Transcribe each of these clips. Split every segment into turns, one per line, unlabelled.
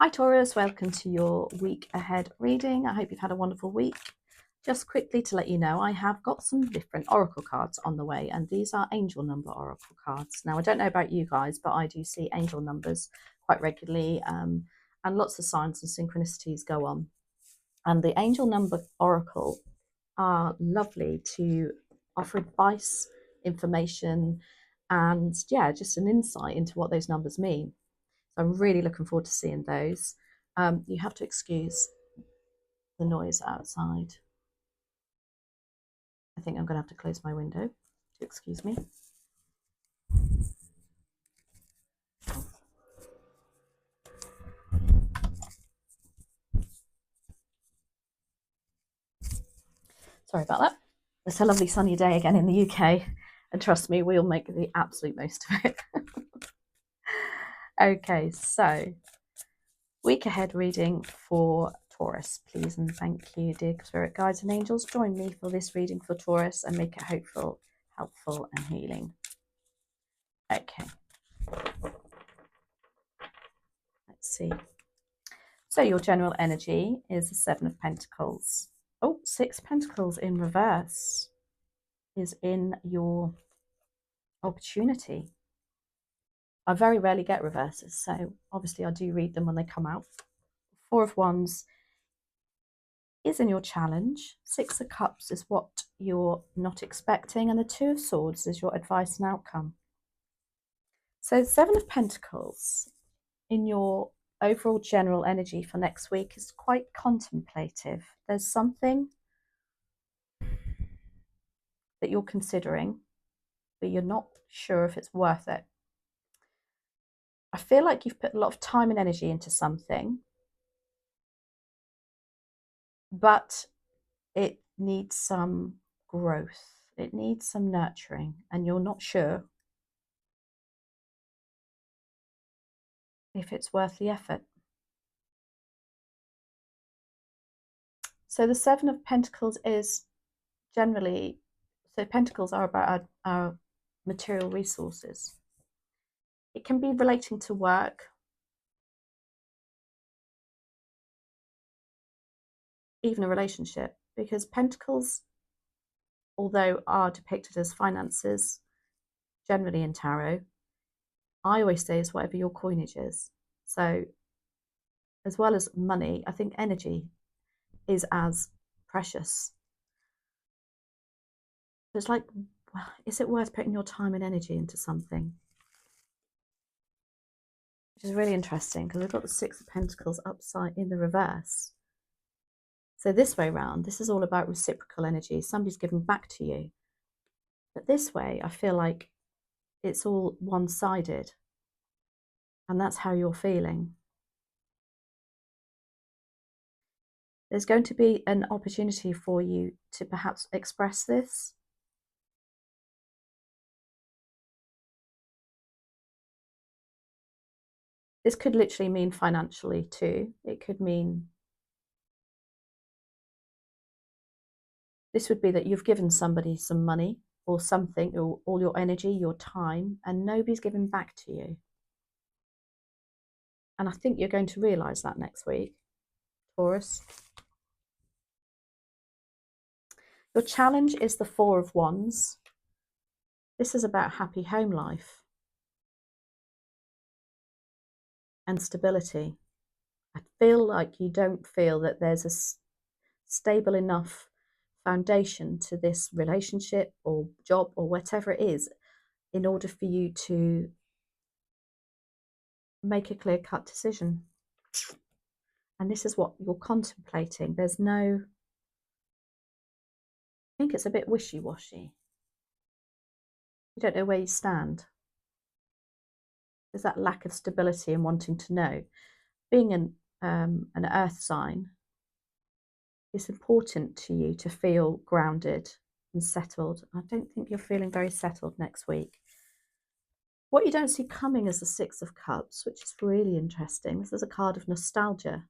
Hi Taurus, welcome to your week ahead reading. I hope you've had a wonderful week. Just quickly to let you know, I have got some different oracle cards on the way, and these are angel number oracle cards. Now, I don't know about you guys, but I do see angel numbers quite regularly, and lots of signs and synchronicities go on. And the angel number oracle are lovely to offer advice, information, and yeah, just an insight into what those numbers mean. So I'm really looking forward to seeing those. You have to excuse the noise outside. I think I'm going to have to close my window to excuse me. Sorry about that. It's a lovely sunny day again in the UK, and trust me, we'll make the absolute most of it. Okay, so week ahead reading for Taurus, please and thank you, dear spirit guides and angels. Join me for this reading for Taurus and make it hopeful, helpful, and healing. Okay. Let's see. So your general energy is the Seven of Pentacles. Oh, Six Pentacles in reverse is in your opportunity. I very rarely get reverses, so obviously I do read them when they come out. Four of Wands is in your challenge. Six of Cups is what you're not expecting, and the Two of Swords is your advice and outcome. So Seven of Pentacles in your overall general energy for next week is quite contemplative. There's something that you're considering, but you're not sure if it's worth it. I feel like you've put a lot of time and energy into something, but it needs some growth. It needs some nurturing, and you're not sure if it's worth the effort. So the Seven of Pentacles is generally, so Pentacles are about our material resources. It can be relating to work, even a relationship, because Pentacles, although are depicted as finances, generally in tarot, I always say is whatever your coinage is. So as well as money, I think energy is as precious. It's like, is it worth putting your time and energy into something? Which is really interesting because we've got the Six of Pentacles upside in the reverse. So this way round, this is all about reciprocal energy. Somebody's giving back to you. But this way, I feel like it's all one-sided. And that's how you're feeling. There's going to be an opportunity for you to perhaps express this. This could literally mean financially too. It could mean, this would be that you've given somebody some money or something, or all your energy, your time, and nobody's giving back to you. And I think you're going to realise that next week, Taurus. Your challenge is the Four of Wands. This is about happy home life and stability. I feel like you don't feel that there's a stable enough foundation to this relationship or job or whatever it is in order for you to make a clear-cut decision. And this is what you're contemplating. There's no, I think it's a bit wishy-washy. You don't know where you stand. There's that lack of stability and wanting to know. Being an earth sign, it's important to you to feel grounded and settled. I don't think you're feeling very settled next week. What you don't see coming is the Six of Cups, which is really interesting. This is a card of nostalgia.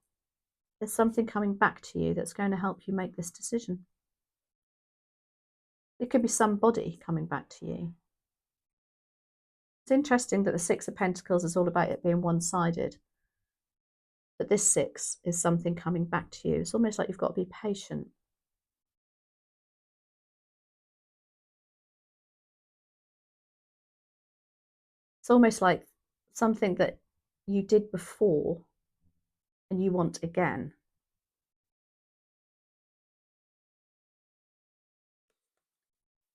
There's something coming back to you that's going to help you make this decision. It could be somebody coming back to you. It's interesting that the Six of Pentacles is all about it being one-sided. But this 6 is something coming back to you. It's almost like you've got to be patient. It's almost like something that you did before and you want again.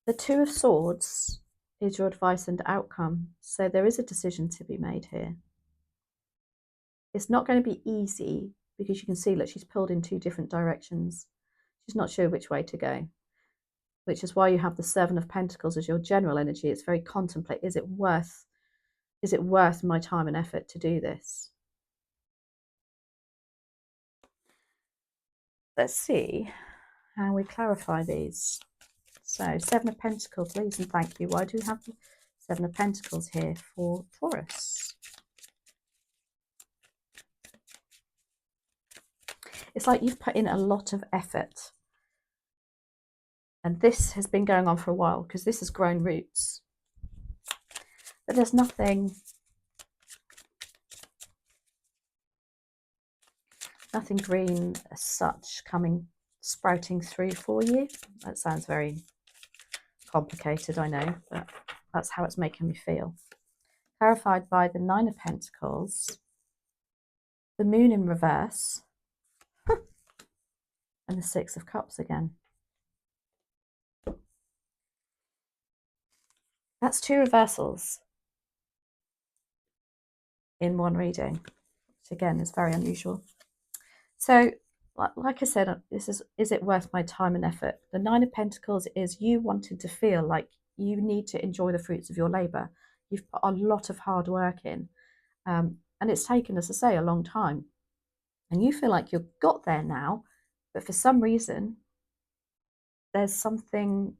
The 2 of Swords is your advice and outcome. So there is a decision to be made here. It's not going to be easy because you can see that she's pulled in 2 different directions. She's not sure which way to go, which is why you have the 7 of Pentacles as your general energy. It's very contemplate. Is it worth my time and effort to do this? Let's see how we clarify these. So 7 of Pentacles, please and thank you. Why do you have the 7 of Pentacles here for Taurus? It's like you've put in a lot of effort. And this has been going on for a while because this has grown roots. But there's nothing green as such sprouting through for you. That sounds very complicated, I know, but that's how it's making me feel. Clarified by the 9 of Pentacles, the Moon in reverse, and the 6 of Cups again. That's 2 reversals in one reading, which again is very unusual. So, like I said, is it worth my time and effort? The 9 of Pentacles is you wanting to feel like you need to enjoy the fruits of your labour. You've put a lot of hard work in, and it's taken, as I say, a long time. And you feel like you've got there now, but for some reason, there's something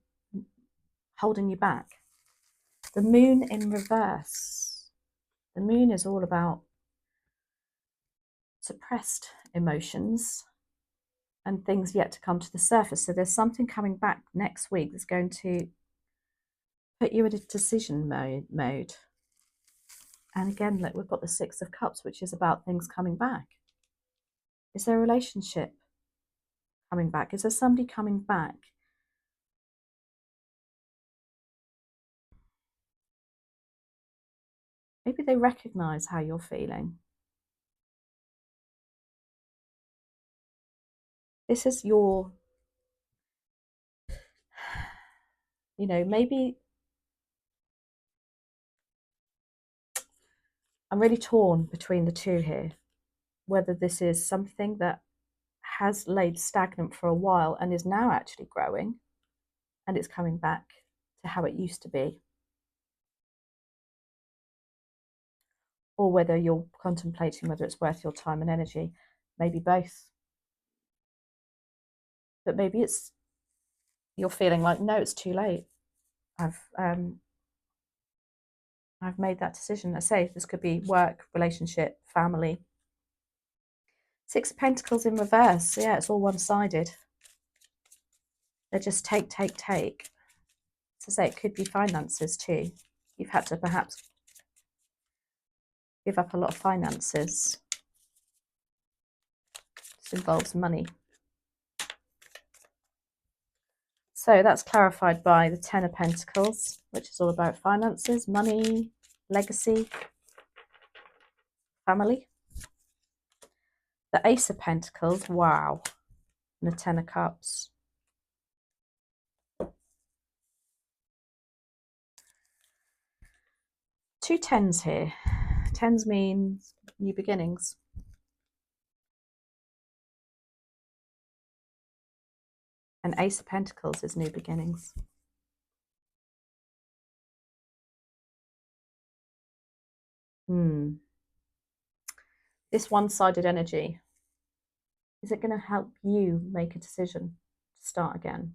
holding you back. The Moon in reverse. The Moon is all about suppressed emotions and things yet to come to the surface. So there's something coming back next week that's going to put you in a decision mode. And again, look, we've got the 6 of Cups, which is about things coming back. Is there a relationship coming back? Is there somebody coming back? Maybe they recognize how you're feeling. This is your, maybe I'm really torn between the 2 here, whether this is something that has laid stagnant for a while and is now actually growing and it's coming back to how it used to be, or whether you're contemplating whether it's worth your time and energy. Maybe both. But maybe you're feeling like, no, it's too late. I've made that decision. I say this could be work, relationship, family. 6 of Pentacles in reverse. Yeah, it's all one-sided. They're just take. To say it could be finances too. You've had to perhaps give up a lot of finances. This involves money. So that's clarified by the 10 of Pentacles, which is all about finances, money, legacy, family. The Ace of Pentacles, wow. And the 10 of Cups. Two 10s here. 10s means new beginnings. And Ace of Pentacles is new beginnings. This one-sided energy, is it going to help you make a decision to start again?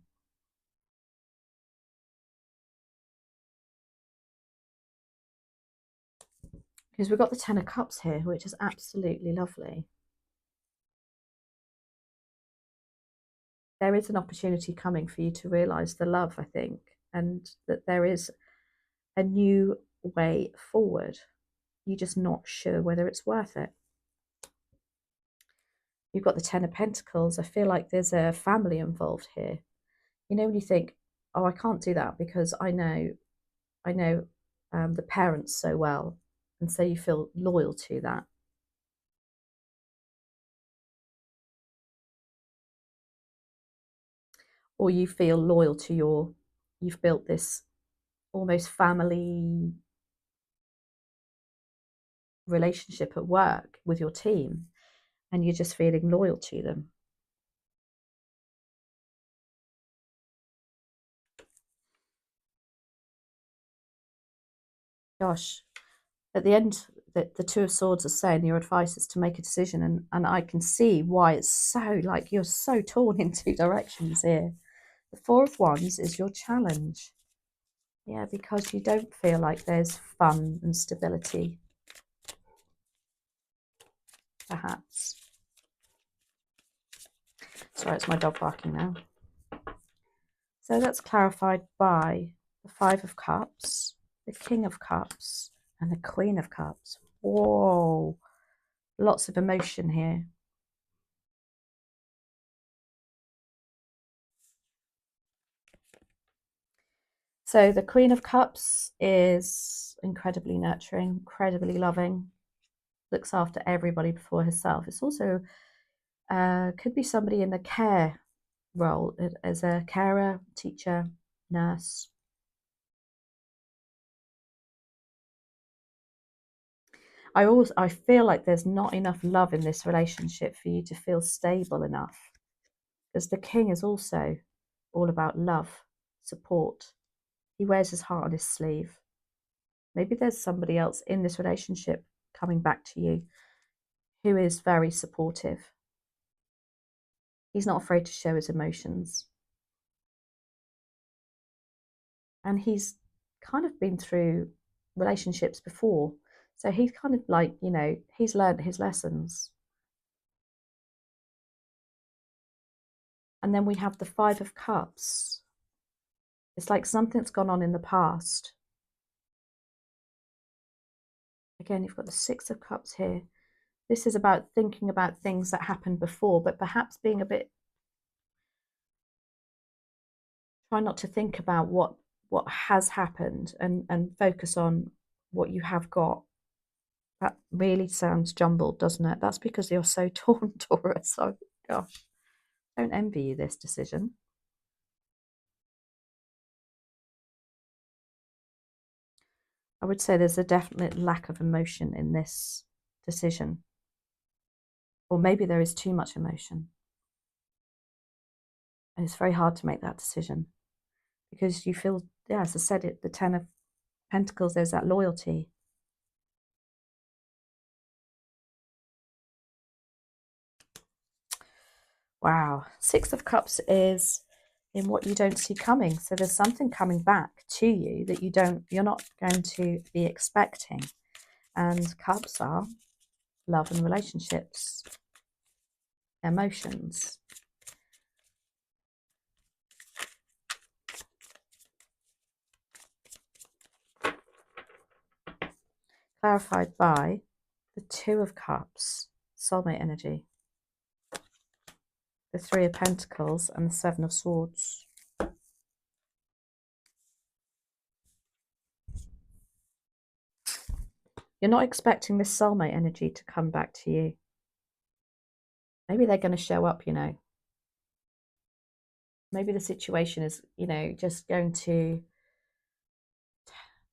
Because we've got the 10 of Cups here, which is absolutely lovely. There is an opportunity coming for you to realise the love, I think, and that there is a new way forward. You're just not sure whether it's worth it. You've got the Ten of Pentacles. I feel like there's a family involved here. You know, when you think, oh, I can't do that because I know the parents so well, and so you feel loyal to that. Or you feel loyal to you've built this almost family relationship at work with your team, and you're just feeling loyal to them. Gosh, at the end, the Two of Swords are saying your advice is to make a decision, and I can see why it's so, like, you're so torn in two directions here. The Four of Wands is your challenge. Yeah, because you don't feel like there's fun and stability, perhaps. Sorry, it's my dog barking now. So that's clarified by the Five of Cups, the King of Cups, and the Queen of Cups. Whoa, lots of emotion here. So the Queen of Cups is incredibly nurturing, incredibly loving, looks after everybody before herself. It's also could be somebody in the care role as a carer, teacher, nurse. I feel like there's not enough love in this relationship for you to feel stable enough, because the King is also all about love, support. He wears his heart on his sleeve. Maybe there's somebody else in this relationship coming back to you who is very supportive. He's not afraid to show his emotions. And he's kind of been through relationships before. So he's kind of like, you know, he's learned his lessons. And then we have the Five of Cups. It's like something's gone on in the past. Again, you've got the Six of Cups here. This is about thinking about things that happened before, but perhaps being a bit, try not to think about what has happened, and focus on what you have got. That really sounds jumbled, doesn't it? That's because you're so torn, Taurus. Oh gosh, don't envy you this decision. I would say there's a definite lack of emotion in this decision, or maybe there is too much emotion, and it's very hard to make that decision because you feel, yeah, as I said, it, the Ten of Pentacles, there's that loyalty. Wow. Six of Cups is in what you don't see coming. So there's something coming back to you that you're not going to be expecting. And Cups are love and relationships, emotions. Clarified by the Two of Cups, soulmate energy, the Three of Pentacles, and the Seven of Swords. You're not expecting this soulmate energy to come back to you. Maybe they're going to show up, you know. Maybe the situation is, you know, just going to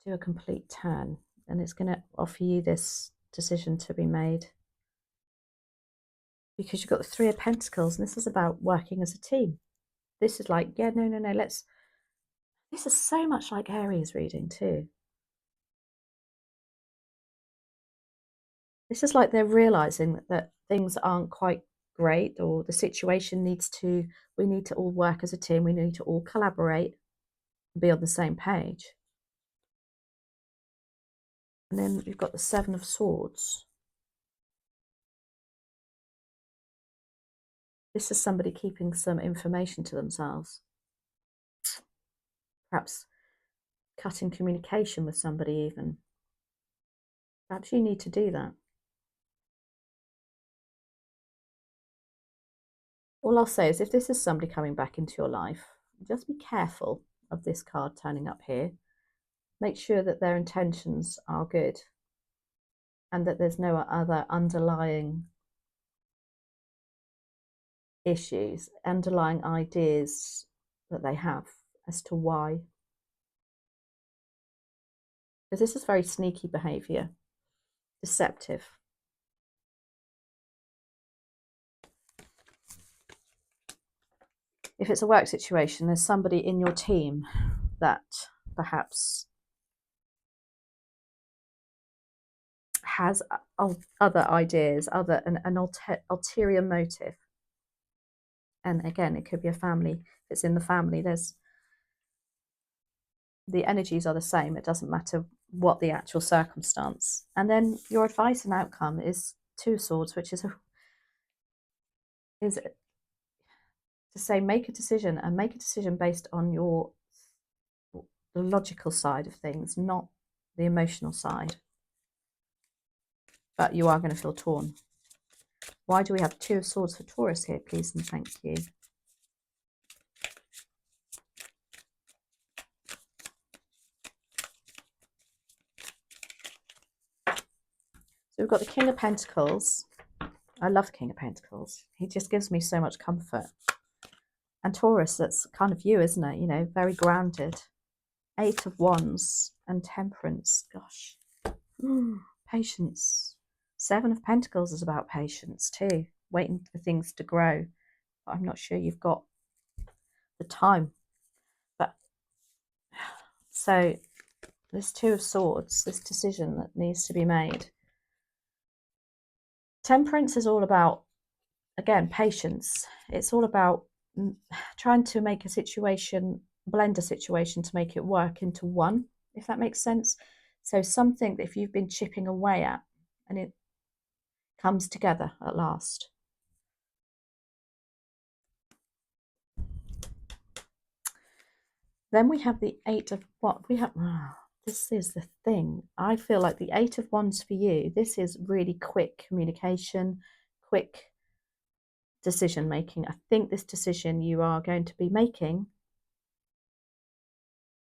do a complete turn, and it's going to offer you this decision to be made. Because you've got the Three of Pentacles, and this is about working as a team. This is like, yeah, no, let's... This is so much like Aries reading too. This is like they're realizing that things aren't quite great, or the situation needs to, we need to all work as a team, we need to all collaborate and be on the same page. And then you've got the Seven of Swords. This is somebody keeping some information to themselves. Perhaps cutting communication with somebody even. Perhaps you need to do that. All I'll say is if this is somebody coming back into your life, just be careful of this card turning up here. Make sure that their intentions are good and that there's no other underlying issues, underlying ideas that they have as to why. Because this is very sneaky behaviour, deceptive. If it's a work situation, there's somebody in your team that perhaps has other ideas, an ulterior motive. And again, it could be a family. If it's in the family, the energies are the same. It doesn't matter what the actual circumstance. And then your advice and outcome is Two Swords, which is to say make a decision, and make a decision based on the logical side of things, not the emotional side. But you are going to feel torn. Why do we have Two of Swords for Taurus here, please and thank you? So we've got the King of Pentacles. I love the King of Pentacles. He just gives me so much comfort. And Taurus, that's kind of you, isn't it? You know, very grounded. Eight of Wands and Temperance. Gosh. Patience. Seven of Pentacles is about patience too. Waiting for things to grow. But I'm not sure you've got the time. But so this Two of Swords, this decision that needs to be made. Temperance is all about, again, patience. It's all about trying to make a situation, blend a situation to make it work into one, if that makes sense. So something that if you've been chipping away at and it comes together at last. Then we have the Eight of what we have. This is the thing. I feel like the Eight of Wands for you, this is really quick communication, quick decision making. I think this decision you are going to be making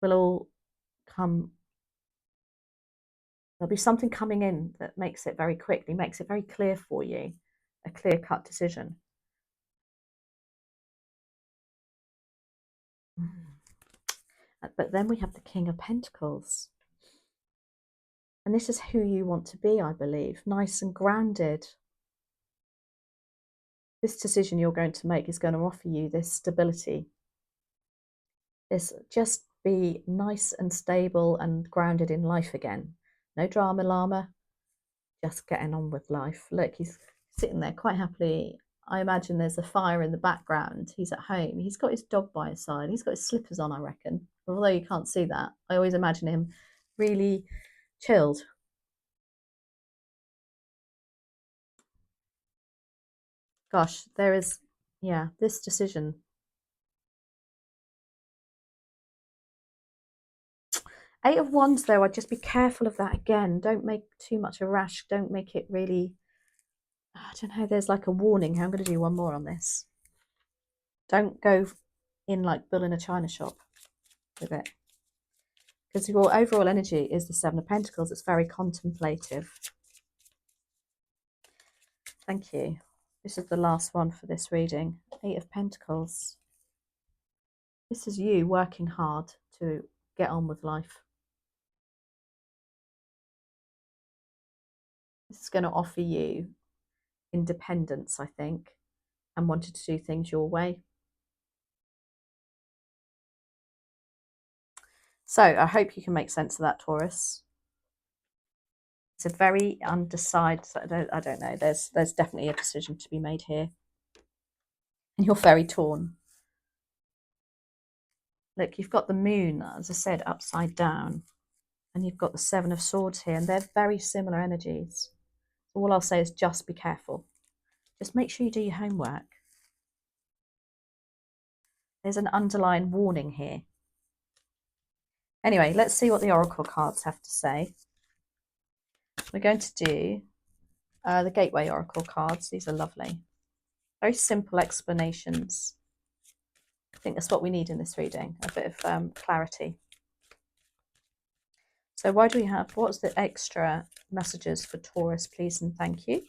will all come. There'll be something coming in that makes it very quickly, makes it very clear for you, a clear-cut decision. But then we have the King of Pentacles. And this is who you want to be, I believe, nice and grounded. This decision you're going to make is going to offer you this stability. This just be nice and stable and grounded in life again. No drama llama, just getting on with life. Look, he's sitting there quite happily. I imagine there's a fire in the background. He's at home. He's got his dog by his side. He's got his slippers on, I reckon. Although you can't see that. I always imagine him really chilled. Gosh, there is, yeah, this decision. Eight of Wands, though, I'd just be careful of that again. Don't make too much a rash. Don't make it really, I don't know, there's like a warning. I'm going to do one more on this. Don't go in like bull in a china shop with it. Because your overall energy is the Seven of Pentacles. It's very contemplative. Thank you. This is the last one for this reading. Eight of Pentacles. This is you working hard to get on with life. This is going to offer you independence, I think, and wanted to do things your way. So I hope you can make sense of that, Taurus. It's a very undecided, I don't know, there's definitely a decision to be made here. And you're very torn. Look, you've got the moon, as I said, upside down. And you've got the Seven of Swords here, and they're very similar energies. So all I'll say is just be careful. Just make sure you do your homework. There's an underlying warning here. Anyway, let's see what the Oracle cards have to say. We're going to do the Gateway Oracle cards. These are lovely. Very simple explanations. I think that's what we need in this reading, a bit of clarity. So why do we have, what's the extra messages for Taurus, please and thank you?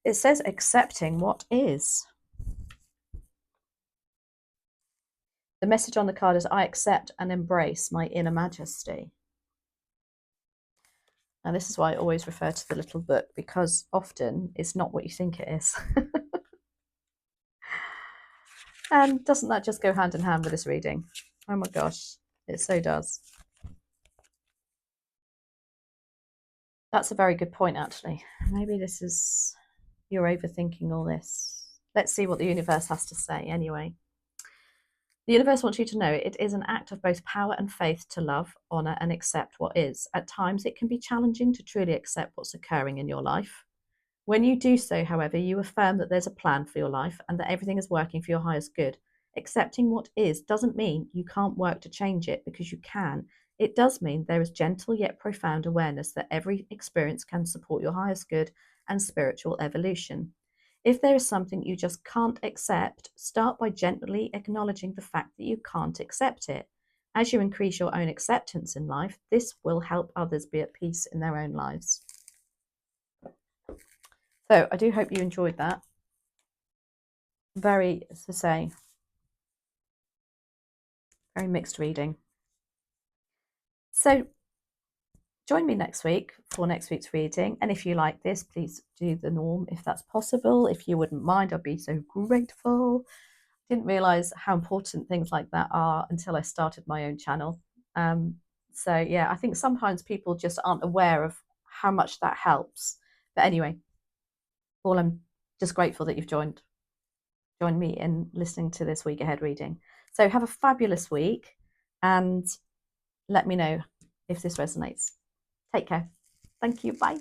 It says accepting what is. The message on the card is, I accept and embrace my inner majesty. And this is why I always refer to the little book, because often it's not what you think it is. And doesn't that just go hand in hand with this reading? Oh my gosh, it so does. That's a very good point, actually. Maybe this is, you're overthinking all this. Let's see what the universe has to say anyway. The universe wants you to know it is an act of both power and faith to love, honour and accept what is. At times it can be challenging to truly accept what's occurring in your life. When you do so, however, you affirm that there's a plan for your life and that everything is working for your highest good. Accepting what is doesn't mean you can't work to change it, because you can. It does mean there is gentle yet profound awareness that every experience can support your highest good and spiritual evolution. If there is something you just can't accept, start by gently acknowledging the fact that you can't accept it. As you increase your own acceptance in life, this will help others be at peace in their own lives. So I do hope you enjoyed that. Very, as I say, very mixed reading. So join me next week for next week's reading. And if you like this, please do the norm if that's possible. If you wouldn't mind, I'd be so grateful. Didn't realise how important things like that are until I started my own channel. So yeah, I think sometimes people just aren't aware of how much that helps. But anyway, all I'm just grateful that you've joined me in listening to this week ahead reading. So have a fabulous week and let me know if this resonates. Take care. Thank you. Bye.